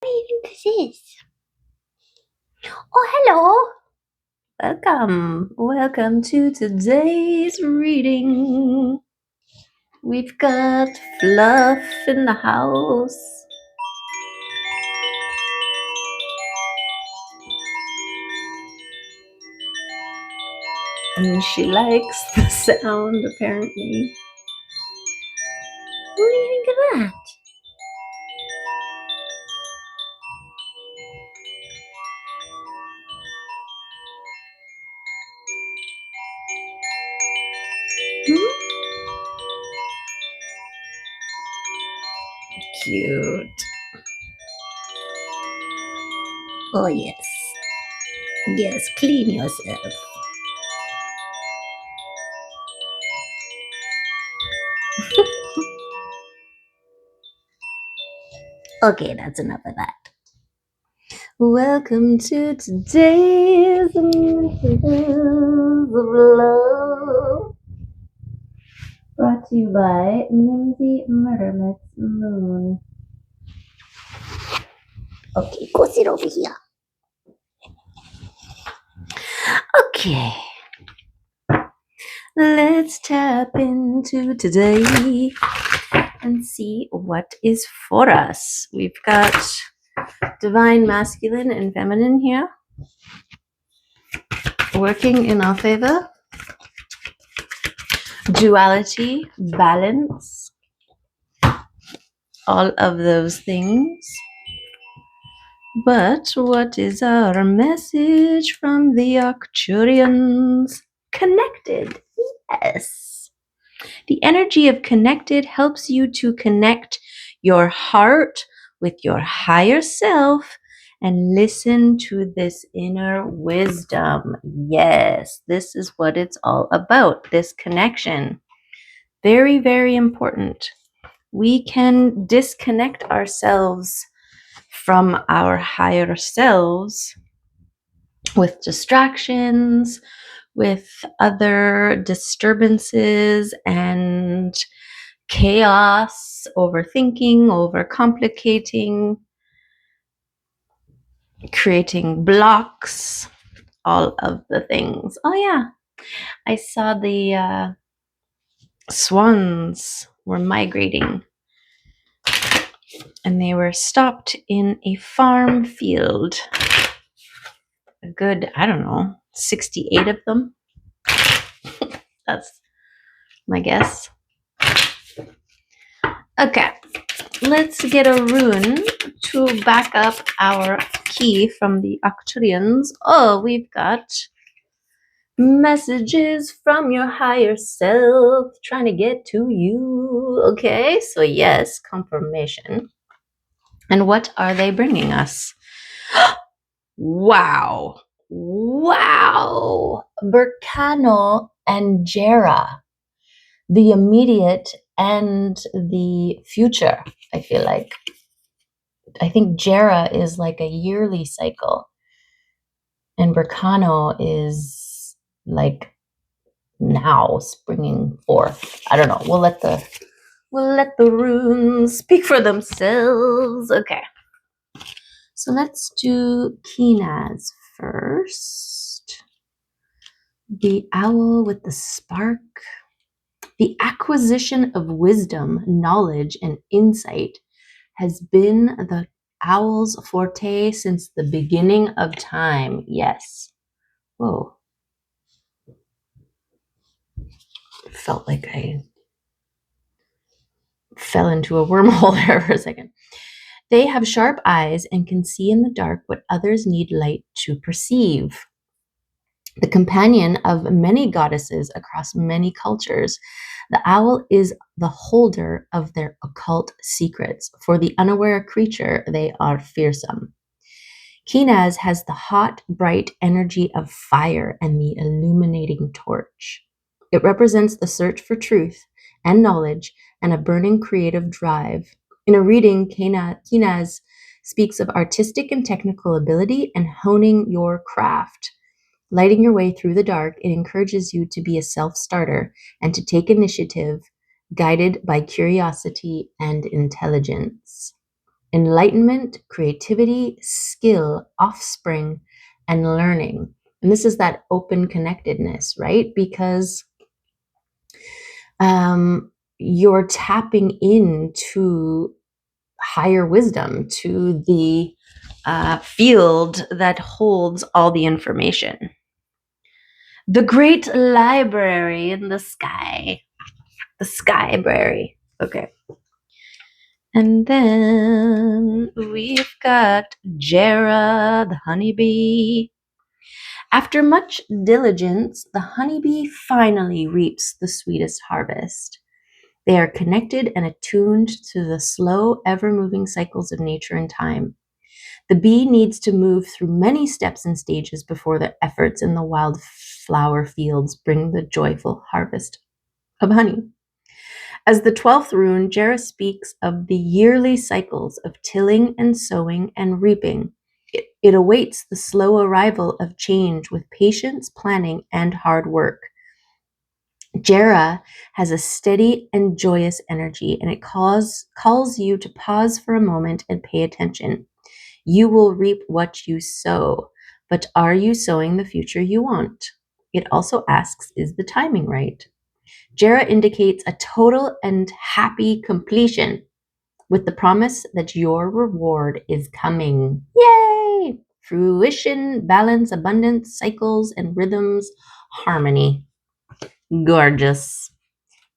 What do you think this is? Oh, hello. Welcome. Welcome to today's reading. We've got Fluff in the house. And she likes the sound, apparently. What do you think of that? Hmm? Cute. Oh, yes. Yes, clean yourself. Okay, that's enough of that. Welcome to today's Messages of Love. Brought to you by Mimsy Murder Miss Moon. Okay, go sit over here. Okay. Let's tap into today and see what is for us. We've got divine masculine and feminine here working in our favor. Duality, balance, all of those things. But what is our message from the Arcturians? Connected. Yes. The energy of connected helps you to connect your heart with your higher self and listen to this inner wisdom. Yes, this is what it's all about, this connection. Very, very important. We can disconnect ourselves from our higher selves with distractions, with other disturbances and chaos, overthinking, overcomplicating, creating blocks, all of the things. Oh, yeah. I saw the swans were migrating and they were stopped in a farm field. A good, I don't know, 68 of them. That's my guess. Okay, let's get a rune to back up our key from the Arcturians. Oh, we've got messages from your higher self trying to get to you. Okay, so yes, confirmation. And what are they bringing us? Wow. Wow. Berkano and Jera, the immediate and the future, I feel like. I think Jera is like a yearly cycle, and Berkano is like now springing forth. I don't know. We'll let the runes speak for themselves. Okay. So let's do Kinaz first. The owl with the spark. The acquisition of wisdom, knowledge, and insight has been the owl's forte since the beginning of time. Yes. Whoa. Felt like I fell into a wormhole there for a second. They have sharp eyes and can see in the dark what others need light to perceive. The companion of many goddesses across many cultures, the owl is the holder of their occult secrets. For the unaware creature, they are fearsome. Kinaz has the hot, bright energy of fire and the illuminating torch. It represents the search for truth and knowledge and a burning creative drive. In a reading, Kinaz speaks of artistic and technical ability and honing your craft. Lighting your way through the dark, it encourages you to be a self-starter and to take initiative, guided by curiosity and intelligence. enlightenment, creativity, skill, offspring, and learning. And this is that open connectedness, right? Because you're tapping into higher wisdom, to the field that holds all the information. The great library in the sky. The skybrary. Okay. And then we've got Jera, the honeybee. After much diligence, the honeybee finally reaps the sweetest harvest. They are connected and attuned to the slow, ever-moving cycles of nature and time. The bee needs to move through many steps and stages before the efforts in the wildflower fields bring the joyful harvest of honey. As the 12th rune, Jera speaks of the yearly cycles of tilling and sowing and reaping. It awaits the slow arrival of change with patience, planning, and hard work. Jera has a steady and joyous energy, and it calls you to pause for a moment and pay attention. You will reap what you sow, but are you sowing the future you want? It also asks, is the timing right? Jera indicates a total and happy completion with the promise that your reward is coming. Yay! Fruition, balance, abundance, cycles, and rhythms, harmony. Gorgeous.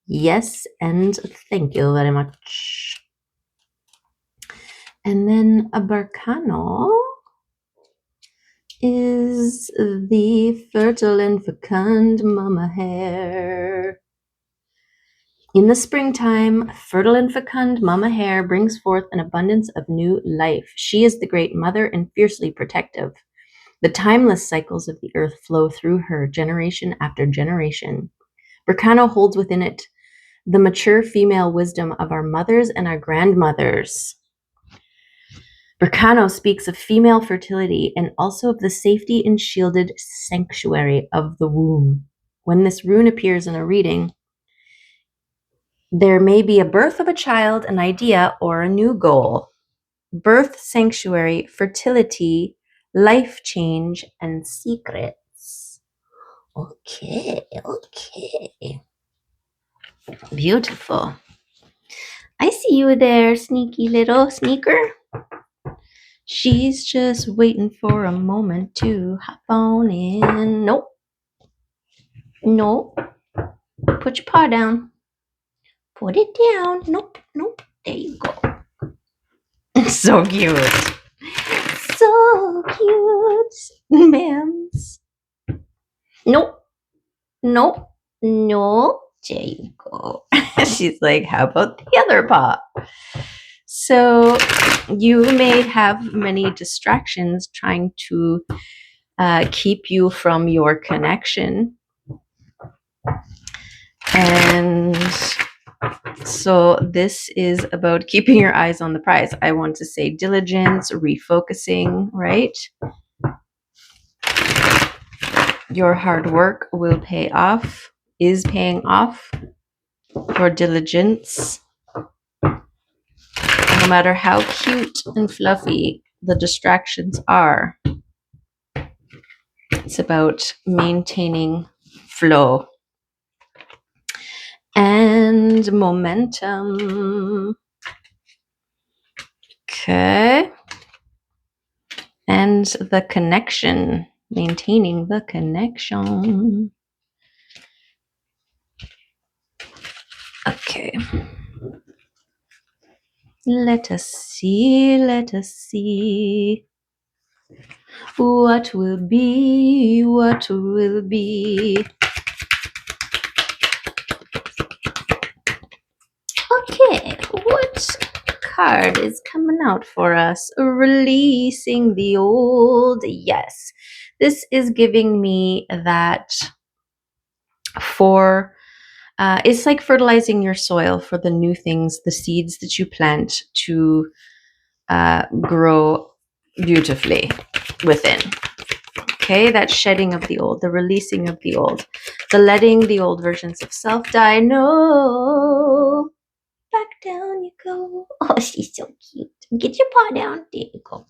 Yes, and thank you very much. And then a Barcano is the fertile and fecund mama hare. In the springtime, fertile and fecund mama hare brings forth an abundance of new life. She is the great mother and fiercely protective. The timeless cycles of the earth flow through her generation after generation. Barcano holds within it the mature female wisdom of our mothers and our grandmothers. Barcano speaks of female fertility and also of the safety and shielded sanctuary of the womb. When this rune appears in a reading, there may be a birth of a child, an idea, or a new goal. Birth, sanctuary, fertility, life change, and secrets. Okay. Beautiful. I see you there, sneaky little sneaker. She's just waiting for a moment to hop on in. Nope. Put your paw down. Put it down. Nope. There you go. So cute. So cute. Mams. Nope. There you go. She's like, how about the other paw? So you may have many distractions trying to keep you from your connection. And so this is about keeping your eyes on the prize. I want to say diligence, refocusing, right? Your hard work will pay off, is paying off. Your diligence, no matter how cute and fluffy the distractions are, it's about maintaining flow and momentum. Okay. And the connection, maintaining the connection. Okay. Let us see. What will be? Okay, what card is coming out for us? Releasing the old. Yes, this is giving me that for, it's like fertilizing your soil for the new things, the seeds that you plant to grow beautifully within. Okay, that shedding of the old, the releasing of the old, the letting the old versions of self die. No. Back down you go. Oh, she's so cute. Get your paw down. There you go.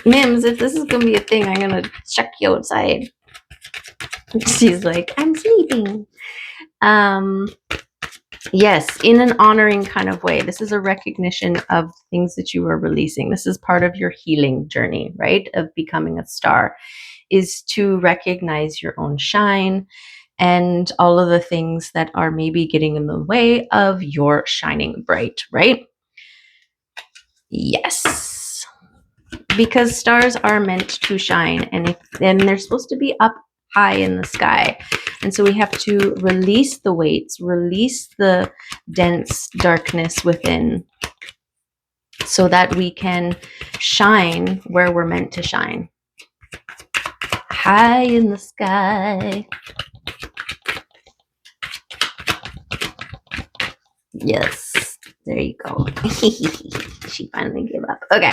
Mims, if this is going to be a thing, I'm going to chuck you outside. She's like, I'm sleeping. Yes, in an honoring kind of way. This is a recognition of things that you are releasing. This is part of your healing journey, right? Of becoming a star, is to recognize your own shine and all of the things that are maybe getting in the way of your shining bright, right? Yes. Because stars are meant to shine, and they're supposed to be up high in the sky. And so we have to release the weights, release the dense darkness within, so that we can shine where we're meant to shine. High in the sky. Yes, there you go. She finally gave up. Okay.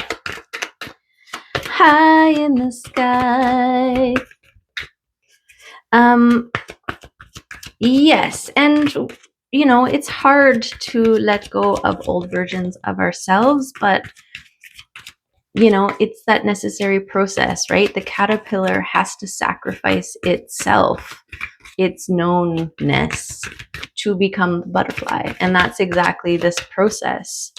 High in the sky. Yes, and you know, it's hard to let go of old versions of ourselves, but you know, it's that necessary process, right? The caterpillar has to sacrifice itself, its knownness, to become the butterfly. And that's exactly this process.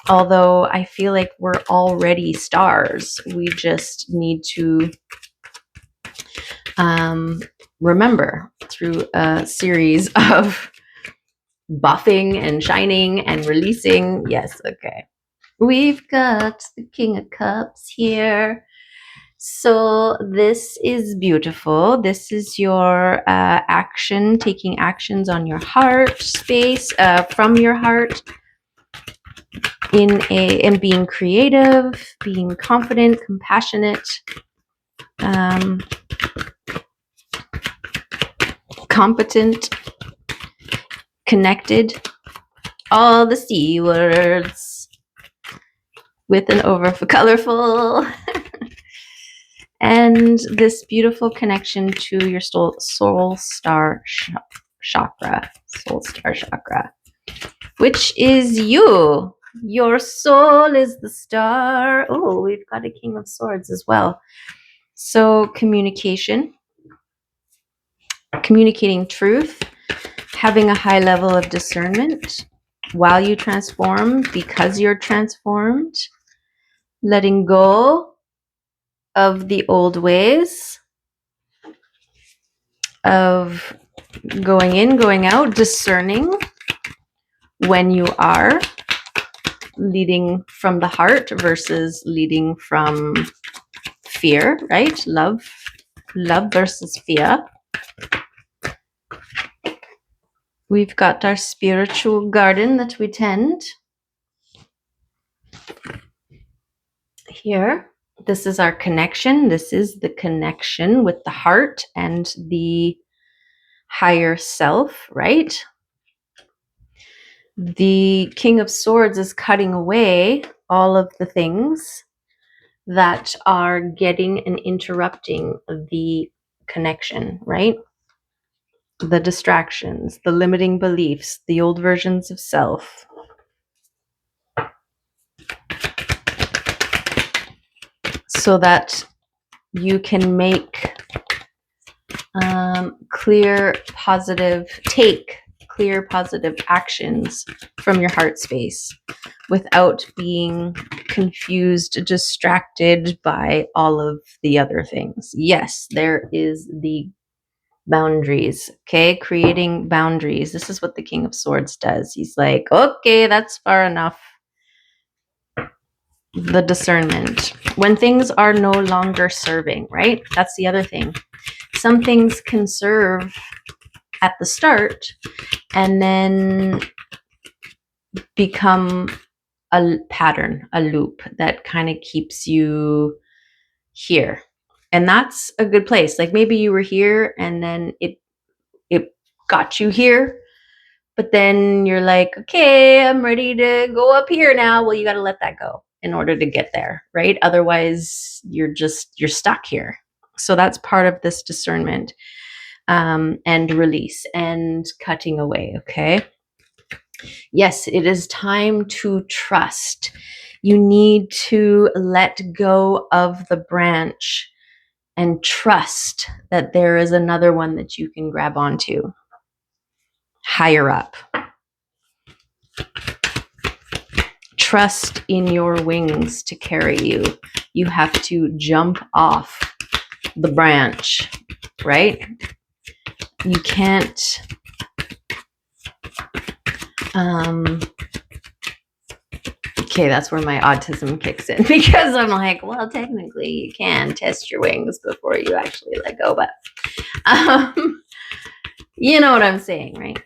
Although I feel like we're already stars, we just need to remember through a series of buffing and shining and releasing. Yes, okay. We've got the King of Cups here. So this is beautiful. This is your action, taking actions on your heart space, from your heart, in being creative, being confident, compassionate, competent, connected. All the C words with an colorful. And this beautiful connection to your soul star chakra, which is you. Your soul is the star. Oh, we've got a King of Swords as well. So communicating truth, having a high level of discernment while you transform, because you're transformed, letting go of the old ways of going in, going out, discerning when you are leading from the heart versus leading from fear, right? Love versus fear. We've got our spiritual garden that we tend here. This is our connection. This is the connection with the heart and the higher self, right? The King of Swords is cutting away all of the things that are getting and interrupting the connection, right? The distractions, the limiting beliefs, the old versions of self. So that you can make clear, positive actions from your heart space without being confused, distracted by all of the other things. Yes, there is the boundaries, okay? Creating boundaries. This is what the King of Swords does. He's like, okay, that's far enough. The discernment. When things are no longer serving, right? That's the other thing. Some things can serve at the start and then become a pattern, a loop that kind of keeps you here. And that's a good place. Like maybe you were here and then it got you here, but then you're like, okay, I'm ready to go up here now. Well, you got to let that go in order to get there, right? Otherwise, you're stuck here. So that's part of this discernment, and release and cutting away, okay? Yes, it is time to trust. You need to let go of the branch and trust that there is another one that you can grab onto higher up. Trust in your wings to carry you. You have to jump off the branch, right? You can't okay, that's where my autism kicks in, because I'm like, well, technically you can test your wings before you actually let go, but you know what I'm saying, right?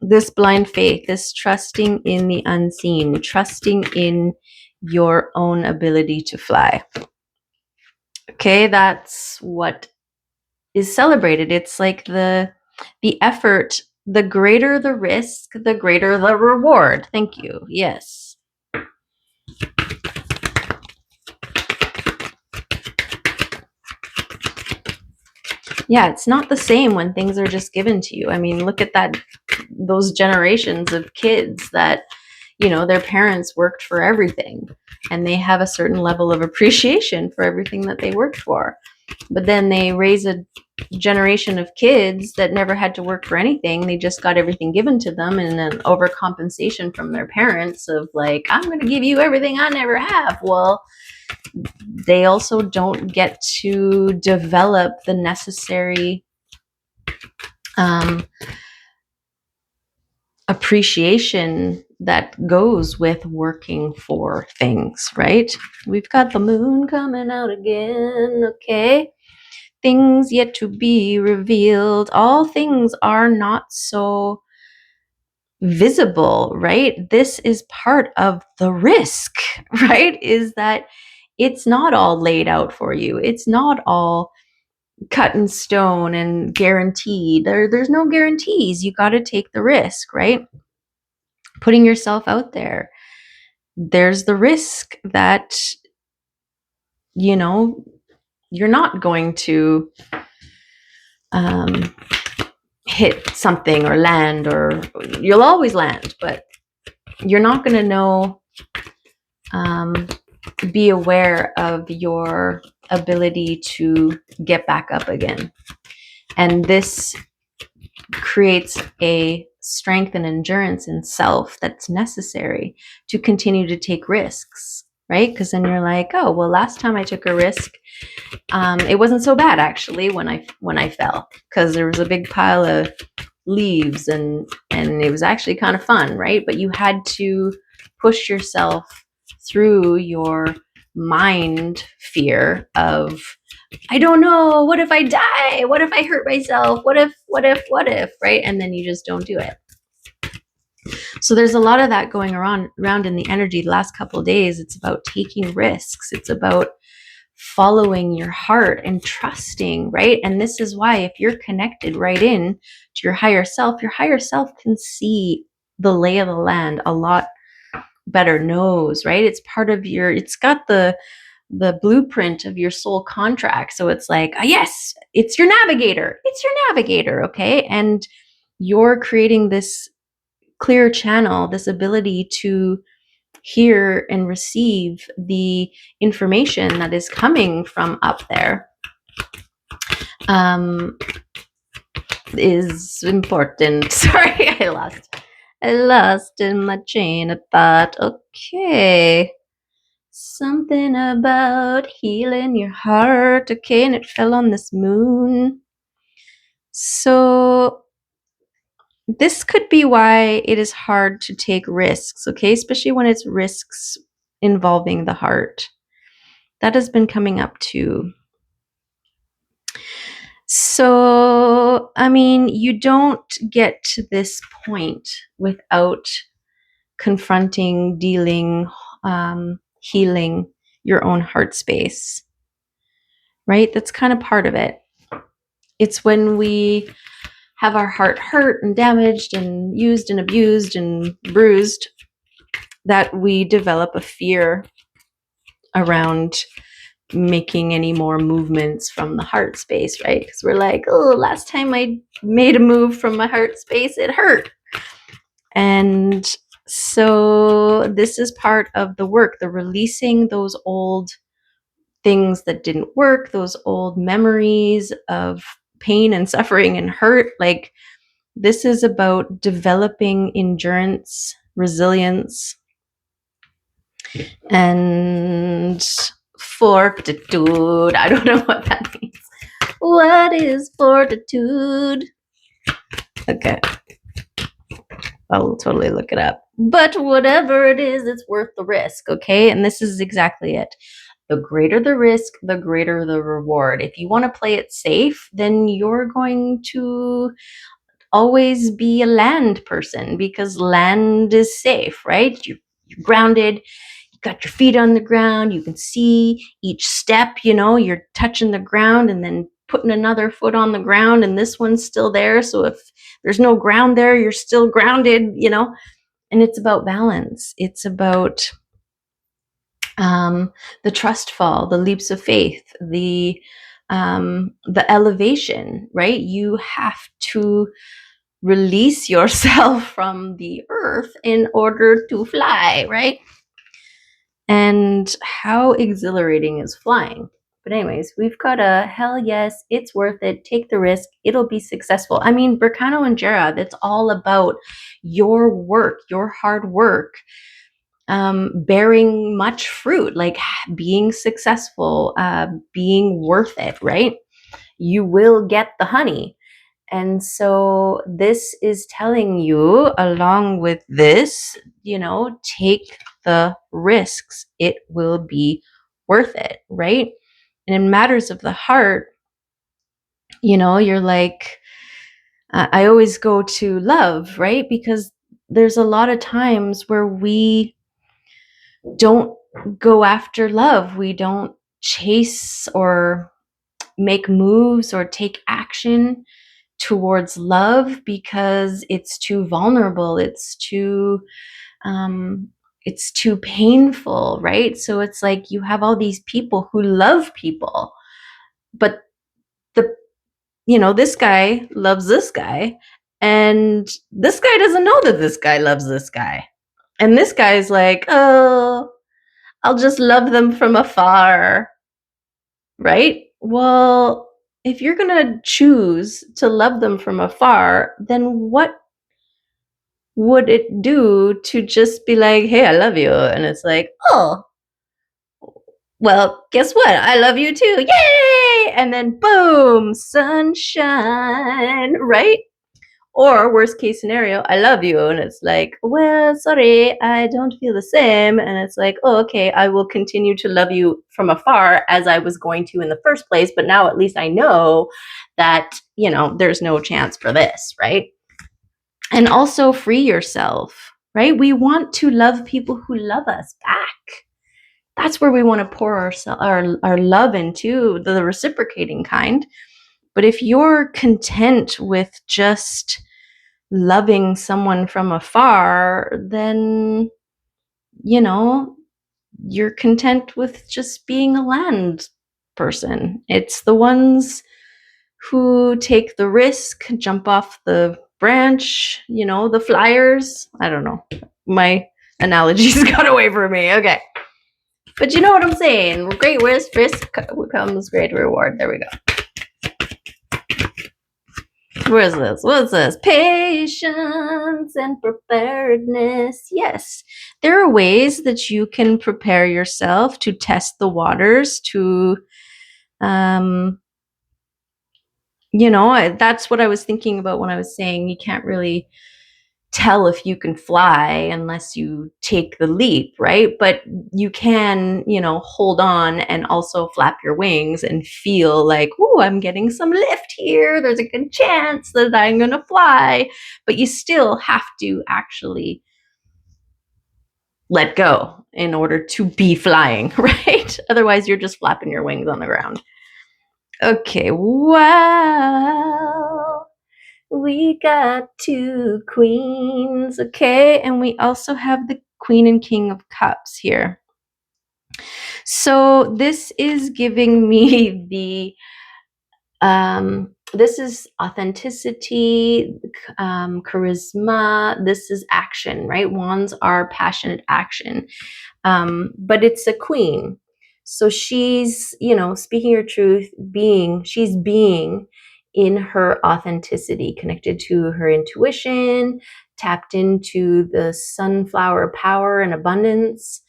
This blind faith, this trusting in the unseen, trusting in your own ability to fly. Okay, that's what is celebrated. It's like the effort, the greater the risk, the greater the reward. Thank you. Yes. Yeah, it's not the same when things are just given to you. I mean, look at those generations of kids that, you know, their parents worked for everything and they have a certain level of appreciation for everything that they worked for. But then they raise a generation of kids that never had to work for anything. They just got everything given to them, and an overcompensation from their parents of like, I'm going to give you everything I never have. Well, they also don't get to develop the necessary appreciation that goes with working for things, right? We've got the moon coming out again, okay? Things yet to be revealed. All things are not so visible, right? This is part of the risk, right? Is that it's not all laid out for you. It's not all cut in stone and guaranteed. There's no guarantees. You got to take the risk, right? Putting yourself out there. There's the risk that, you know, you're not going to hit something or land, or you'll always land, but you're not going to know, be aware of your ability to get back up again. And this creates a strength and endurance in self that's necessary to continue to take risks, right? Because then you're like, oh, well, last time I took a risk, it wasn't so bad actually when I fell, because there was a big pile of leaves and it was actually kind of fun, right? But you had to push yourself through your mind fear of, I don't know, what if I die? What if I hurt myself? What if, right? And then you just don't do it. So there's a lot of that going around in the energy the last couple of days. It's about taking risks. It's about following your heart and trusting, right? And this is why if you're connected right in to your higher self can see the lay of the land a lot better, knows, right? It's part of it's got the blueprint of your soul contract. So it's like, yes, it's your navigator, okay? And you're creating this clear channel, this ability to hear and receive the information that is coming from up there, is important. Sorry, I lost in my chain of thought. Okay. Something about healing your heart. Okay, and it fell on this moon. So this could be why it is hard to take risks, okay? Especially when it's risks involving the heart. That has been coming up too. So, I mean, you don't get to this point without confronting, dealing, healing your own heart space, right? That's kind of part of it. It's when we have our heart hurt and damaged and used and abused and bruised that we develop a fear around making any more movements from the heart space, right? Because we're like, oh, last time I made a move from my heart space, it hurt. And so this is part of the work, the releasing those old things that didn't work, those old memories of pain and suffering and hurt. Like, this is about developing endurance, resilience, and fortitude. I don't know what that means. What is fortitude? Okay. I'll totally look it up. But whatever it is, it's worth the risk, okay? And this is exactly it. The greater the risk, the greater the reward. If you want to play it safe, then you're going to always be a land person, because land is safe, right? You're grounded, you got your feet on the ground, you can see each step, you're touching the ground and then putting another foot on the ground, and this one's still there. So if there's no ground there, you're still grounded, and it's about balance. It's about the trust fall, the leaps of faith, the elevation, right? You have to release yourself from the earth in order to fly, right? And how exhilarating is flying? But anyways, we've got a hell yes, it's worth it. Take the risk. It'll be successful. I mean, Berkano and Jera, that's all about your work, your hard work, bearing much fruit, like being successful, being worth it, right? You will get the honey. And so this is telling you, along with this, take the risks. It will be worth it, right? And in matters of the heart, you're like, I always go to love, right? Because there's a lot of times where we don't go after love. We don't chase or make moves or take action towards love because it's too vulnerable. It's too painful, right? So it's like you have all these people who love people, but this guy loves this guy, and this guy doesn't know that this guy loves this guy. And this guy's like, oh, I'll just love them from afar, right? Well, if you're going to choose to love them from afar, then what would it do to just be like, hey, I love you? And it's like, oh, well, guess what? I love you too. Yay! And then boom, sunshine, right? Or worst case scenario, I love you. And it's like, well, sorry, I don't feel the same. And it's like, oh, okay, I will continue to love you from afar as I was going to in the first place. But now at least I know that, there's no chance for this, right? And also free yourself, right? We want to love people who love us back. That's where we want to pour our love into, the reciprocating kind. But if you're content with just loving someone from afar, then, you're content with just being a land person. It's the ones who take the risk, jump off the branch, the flyers. I don't know. My analogies got away from me. Okay. But you know what I'm saying. Great risk comes great reward. There we go. Where is this? What's this? Patience and preparedness. Yes, there are ways that you can prepare yourself to test the waters, to, that's what I was thinking about when I was saying you can't really tell if you can fly unless you take the leap, right? But you can, hold on and also flap your wings and feel like, oh, I'm getting some lift here. There's a good chance that I'm going to fly. But you still have to actually let go in order to be flying, right? Otherwise, you're just flapping your wings on the ground. Okay, wow. We got two queens, okay? And we also have the Queen and King of Cups here. So this is giving me the This is authenticity, charisma. This is action, right? Wands are passionate action. But it's a queen. So she's, speaking her truth, she's being in her authenticity, connected to her intuition, tapped into the sunflower power and abundance.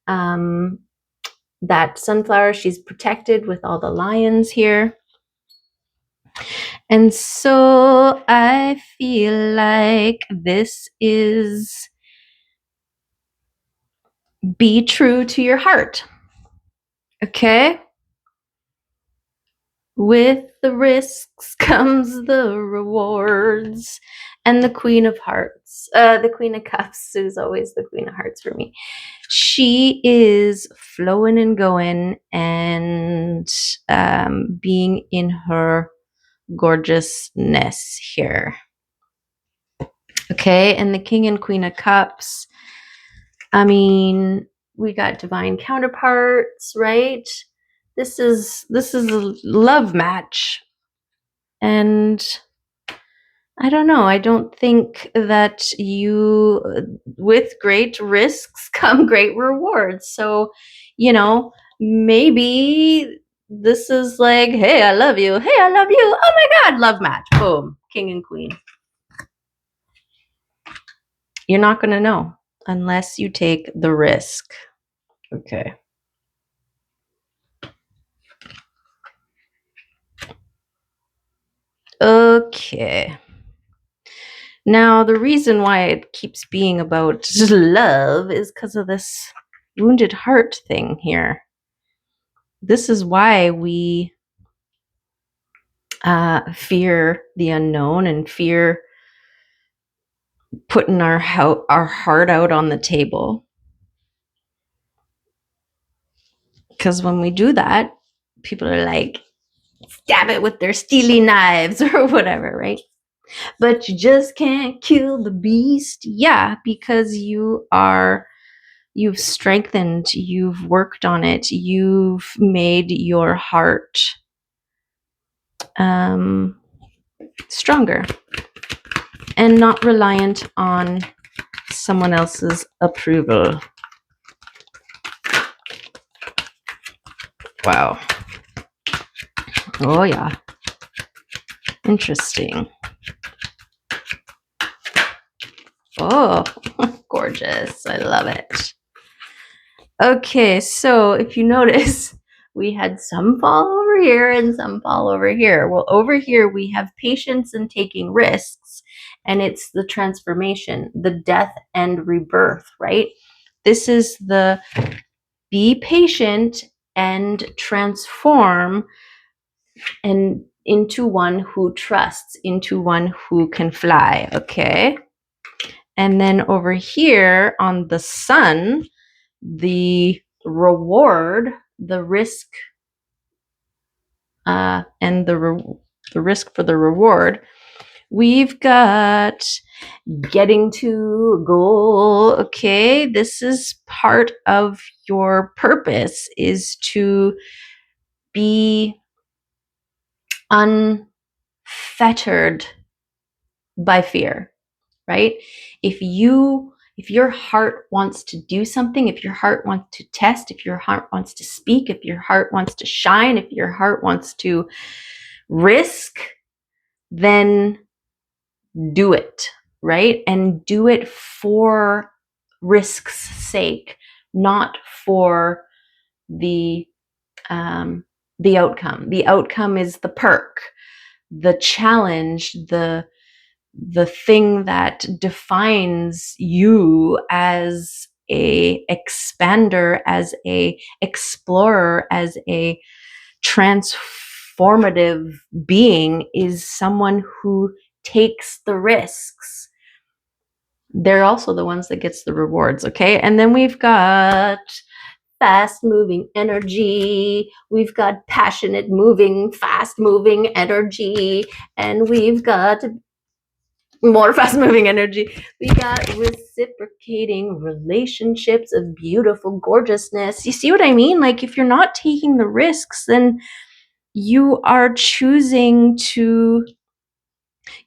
That sunflower, she's protected with all the lions here. And so I feel like this is be true to your heart. Okay? With the risks comes the rewards. And the Queen of Hearts, the Queen of Cups is always the Queen of Hearts for me. She is flowing and going and being in her gorgeousness here. Okay, and the King and Queen of Cups, I mean, we got divine counterparts, right? This is a love match. And I don't know. I don't think that with great risks come great rewards. So, maybe this is like, hey, I love you. Hey, I love you. Oh my God, love match. Boom. King and queen. You're not going to know unless you take the risk. Okay. Okay. Now, the reason why it keeps being about love is because of this wounded heart thing here. This is why we fear the unknown and fear putting our heart out on the table. Because when we do that, people are like, stab it with their steely knives or whatever, right? But you just can't kill the beast. Yeah, because you've strengthened, you've worked on it, you've made your heart stronger and not reliant on someone else's approval. Wow. Oh, yeah. Interesting. Oh, gorgeous. I love it. Okay, so if you notice, we had some fall over here and some fall over here. Well, over here we have patience and taking risks, and it's the transformation, the death and rebirth, right? This is the be patient and transform and into one who trusts, into one who can fly, okay? And then over here on the sun, the reward, the risk, and the risk for the reward, we've got getting to a goal. Okay, this is part of your purpose, is to be unfettered by fear, right? If your heart wants to do something, if your heart wants to test, if your heart wants to speak, if your heart wants to shine, if your heart wants to risk, then do it, right? And do it for risk's sake, not for the outcome. The outcome is the perk, the challenge, the thing that defines you as a expander, as a explorer, as a transformative being, is someone who takes the risks. They're also the ones that gets the rewards, okay? And then we've got fast moving energy, we've got passionate moving, fast moving energy, and we've got more fast moving energy. We got reciprocating relationships of beautiful gorgeousness. You see what I mean? Like, if you're not taking the risks, then you are choosing to,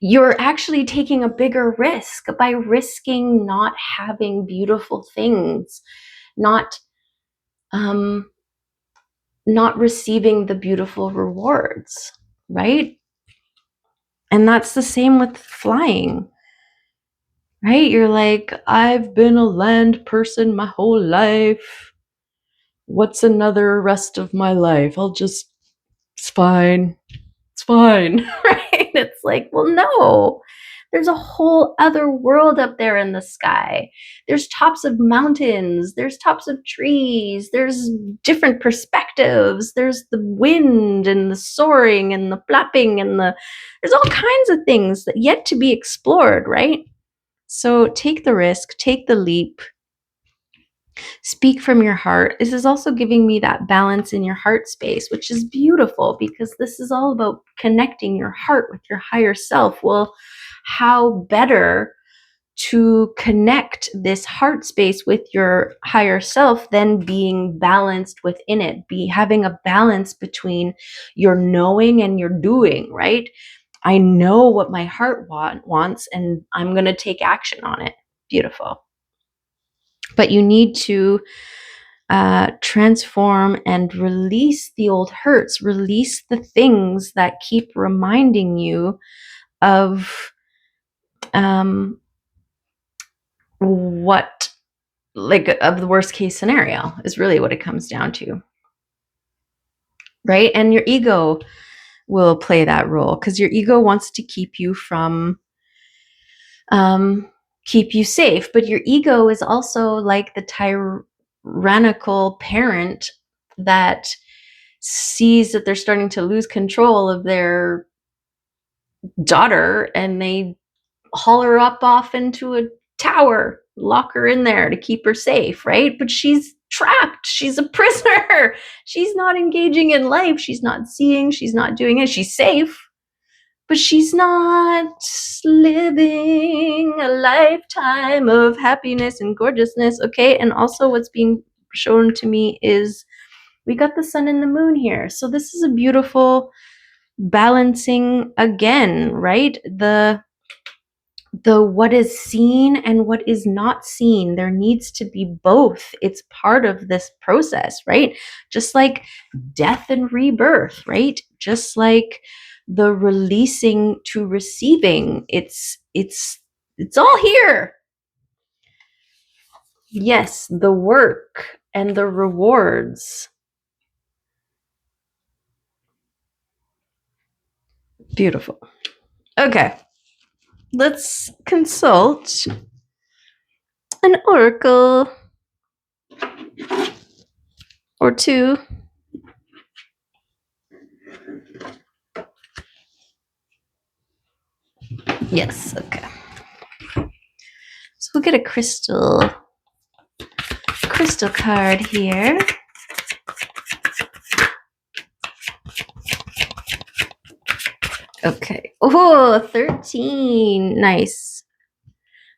you're actually taking a bigger risk by risking not having beautiful things, not not receiving the beautiful rewards, right? And that's the same with flying, right? You're like, I've been a land person my whole life. What's another rest of my life? It's fine. It's fine, right? It's like, well, no. There's a whole other world up there in the sky. There's tops of mountains, there's tops of trees, there's different perspectives, there's the wind and the soaring and the flapping and there's all kinds of things that yet to be explored, right? So take the risk, take the leap, speak from your heart. This is also giving me that balance in your heart space, which is beautiful because this is all about connecting your heart with your higher self. Well, how better to connect this heart space with your higher self than being balanced within it, having a balance between your knowing and your doing, right? I know what my heart wants and I'm going to take action on it. Beautiful. But you need to transform and release the old hurts, release the things that keep reminding you of what, like, of the worst case scenario is really what it comes down to, right? And your ego will play that role because your ego wants to keep you from keep you safe, but your ego is also like the tyrannical parent that sees that they're starting to lose control of their daughter and they haul her up off into a tower, lock her in there to keep her safe, right? But she's trapped. She's a prisoner. She's not engaging in life. She's not seeing. She's not doing it. She's safe, but she's not living a lifetime of happiness and gorgeousness. Okay. And also, what's being shown to me is we got the sun and the moon here. So, this is a beautiful balancing again, right? The what is seen and what is not seen, there needs to be both. It's part of this process, right? Just like death and rebirth, right? Just like the releasing to receiving, it's all here. Yes, the work and the rewards. Beautiful. Okay, let's consult an oracle or two. Yes, okay. So we'll get a crystal card here. Okay. Oh, 13. Nice.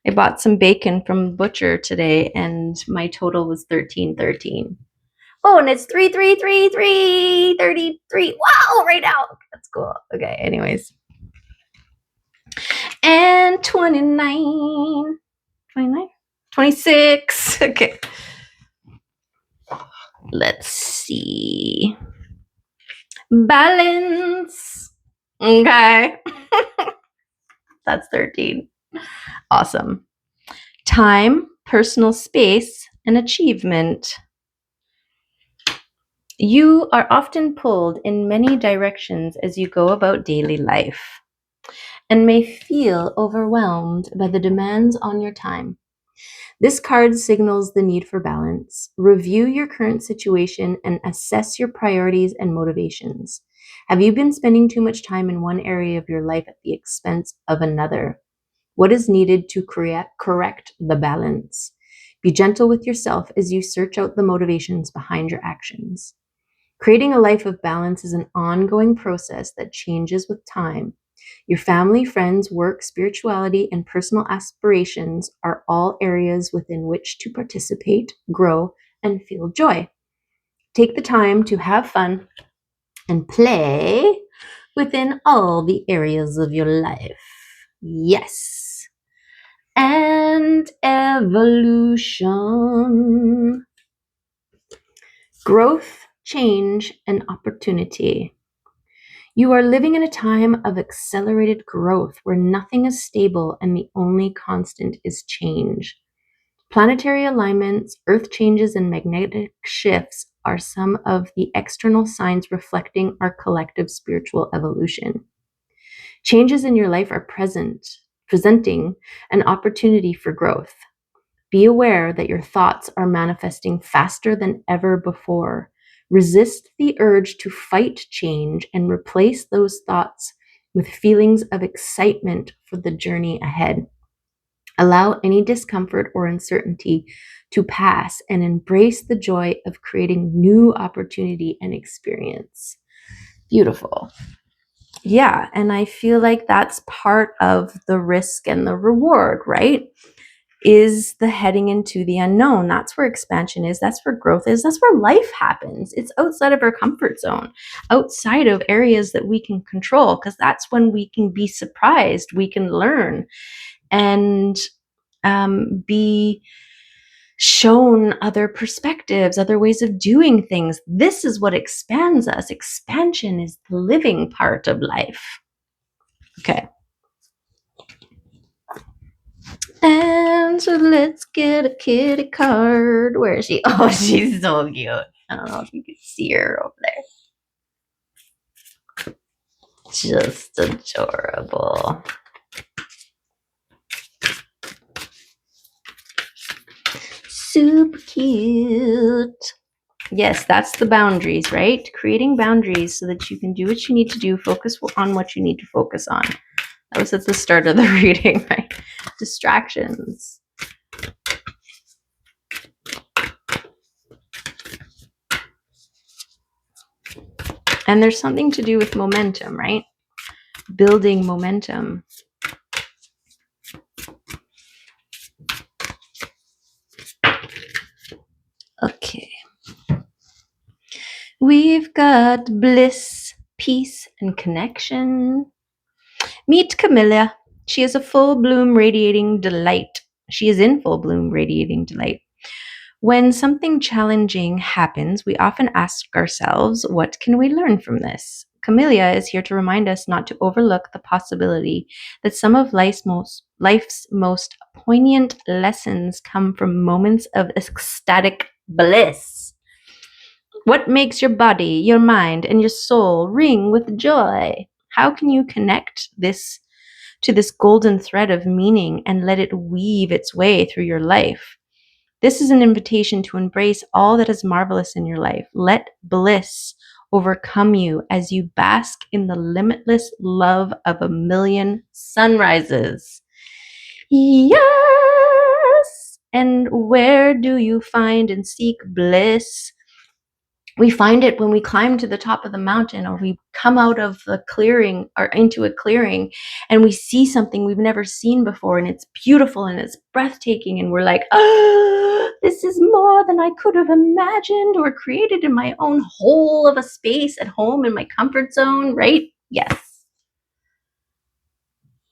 I bought some bacon from the butcher today and my total was 1313. Oh, and it's 3333 33. Wow, right now. That's cool. Okay, anyways. And 29. 29? 26. Okay. Let's see. Balance. Okay. That's 13. Awesome. Time, personal space, and achievement. You are often pulled in many directions as you go about daily life and may feel overwhelmed by the demands on your time. This card signals the need for balance. Review your current situation and assess your priorities and motivations. Have you been spending too much time in one area of your life at the expense of another? What is needed to correct the balance? Be gentle with yourself as you search out the motivations behind your actions. Creating a life of balance is an ongoing process that changes with time. Your family, friends, work, spirituality, and personal aspirations are all areas within which to participate, grow, and feel joy. Take the time to have fun, and play within all the areas of your life. Yes. And evolution. Growth, change, and opportunity. You are living in a time of accelerated growth where nothing is stable and the only constant is change. Planetary alignments, earth changes, and magnetic shifts are some of the external signs reflecting our collective spiritual evolution. Changes in your life are presenting an opportunity for growth. Be aware that your thoughts are manifesting faster than ever before. Resist the urge to fight change and replace those thoughts with feelings of excitement for the journey ahead. Allow any discomfort or uncertainty to pass and embrace the joy of creating new opportunity and experience. Beautiful. Yeah, and I feel like that's part of the risk and the reward, right? Is the heading into the unknown. That's where expansion is. That's where growth is. That's where life happens. It's outside of our comfort zone, outside of areas that we can control, because that's when we can be surprised. We can learn and be shown other perspectives, other ways of doing things. This is what expands us. Expansion is the living part of life. Okay. And so let's get a kitty card. Where is she? Oh, she's so cute. I don't know if you can see her over there. Just adorable. Super cute. Yes, that's the boundaries, right? Creating boundaries so that you can do what you need to do, focus on what you need to focus on. That was at the start of the reading, right? Distractions. And there's something to do with momentum, right? Building momentum. Okay. We've got bliss, peace, and connection. Meet Camilla. She is a full bloom radiating delight. She is in full bloom radiating delight. When something challenging happens, we often ask ourselves, what can we learn from this? Camellia is here to remind us not to overlook the possibility that some of life's most poignant lessons come from moments of ecstatic bliss. What makes your body, your mind, and your soul ring with joy? How can you connect this to this golden thread of meaning and let it weave its way through your life? This is an invitation to embrace all that is marvelous in your life. Let bliss overcome you as you bask in the limitless love of a million sunrises. Yes! And where do you find and seek bliss? We find it when we climb to the top of the mountain, or we come out of the clearing or into a clearing and we see something we've never seen before, and it's beautiful and it's breathtaking, and we're like, oh, this is more than I could have imagined or created in my own hole of a space at home in my comfort zone, right? Yes.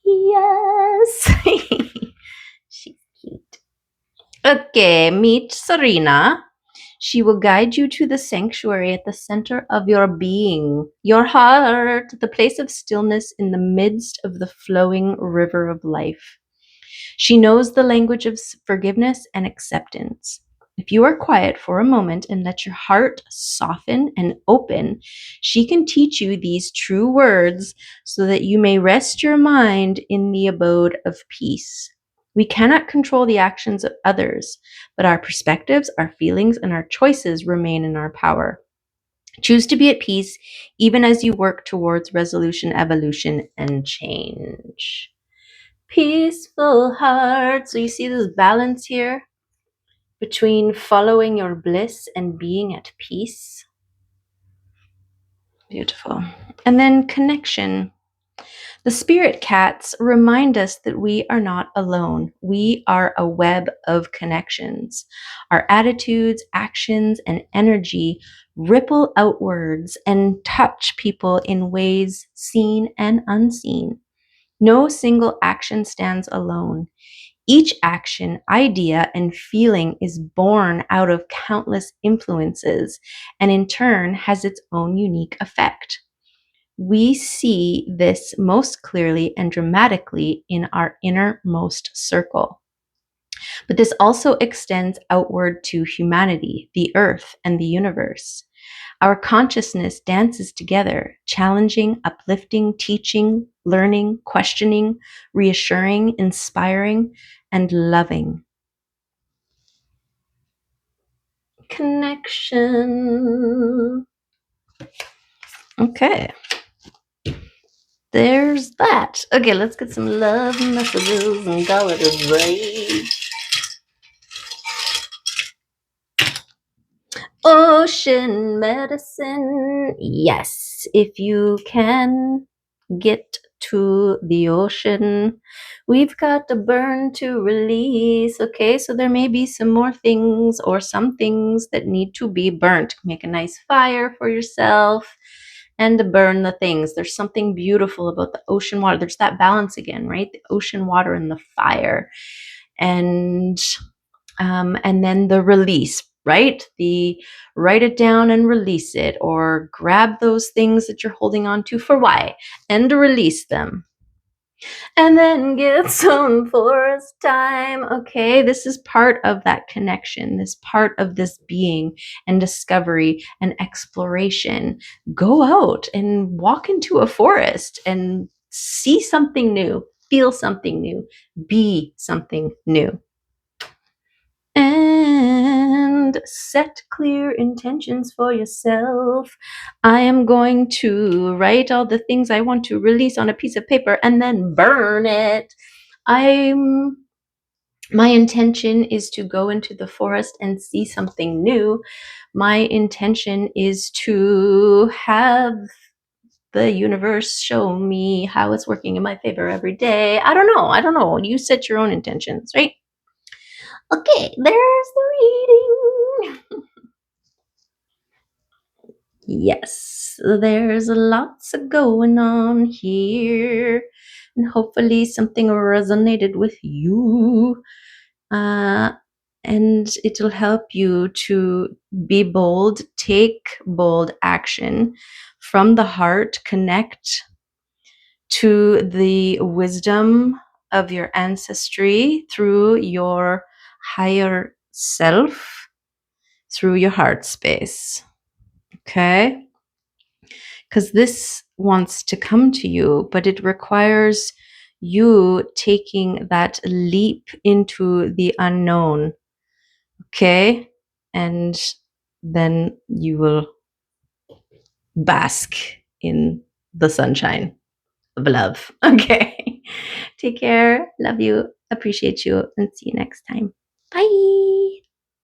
Yes. She's cute. Okay, meet Serena. She will guide you to the sanctuary at the center of your being, your heart, the place of stillness in the midst of the flowing river of life. She knows the language of forgiveness and acceptance. If you are quiet for a moment and let your heart soften and open, she can teach you these true words so that you may rest your mind in the abode of peace. We cannot control the actions of others, but our perspectives, our feelings, and our choices remain in our power. Choose to be at peace even as you work towards resolution, evolution, and change. Peaceful heart. So you see this balance here between following your bliss and being at peace. Beautiful. And then connection. The spirit cats remind us that we are not alone. We are a web of connections. Our attitudes, actions, and energy ripple outwards and touch people in ways seen and unseen. No single action stands alone. Each action, idea, and feeling is born out of countless influences and in turn has its own unique effect. We see this most clearly and dramatically in our innermost circle. But this also extends outward to humanity, the earth, and the universe. Our consciousness dances together, challenging, uplifting, teaching, learning, questioning, reassuring, inspiring, and loving. Connection. Okay. There's that. Okay, let's get some love messages and call it a day. Ocean medicine. Yes, if you can get to the ocean, we've got to burn to release. Okay, so there may be some more things or some things that need to be burnt. Make a nice fire for yourself and burn the things. There's something beautiful about the ocean water. There's that balance again, right? The ocean water and the fire. And then the release, right? The write it down and release it, or grab those things that you're holding on to for why and release them. And then get some forest time. Okay, this is part of that connection, this part of this being and discovery and exploration. Go out and walk into a forest and see something new, feel something new, be something new. And set clear intentions for yourself. I am going to write all the things I want to release on a piece of paper and then burn it. My intention is to go into the forest and see something new. My intention is to have the universe show me how it's working in my favor every day. I don't know. You set your own intentions, right? Okay, there's the reading. Yes, there's lots going on here, and hopefully something resonated with you. And it'll help you to be bold, take bold action from the heart, connect to the wisdom of your ancestry through your higher self, through your heart space. Okay? Because this wants to come to you, but it requires you taking that leap into the unknown. Okay? And then you will bask in the sunshine of love. Okay. Take care. Love you. Appreciate you. And see you next time. Bye.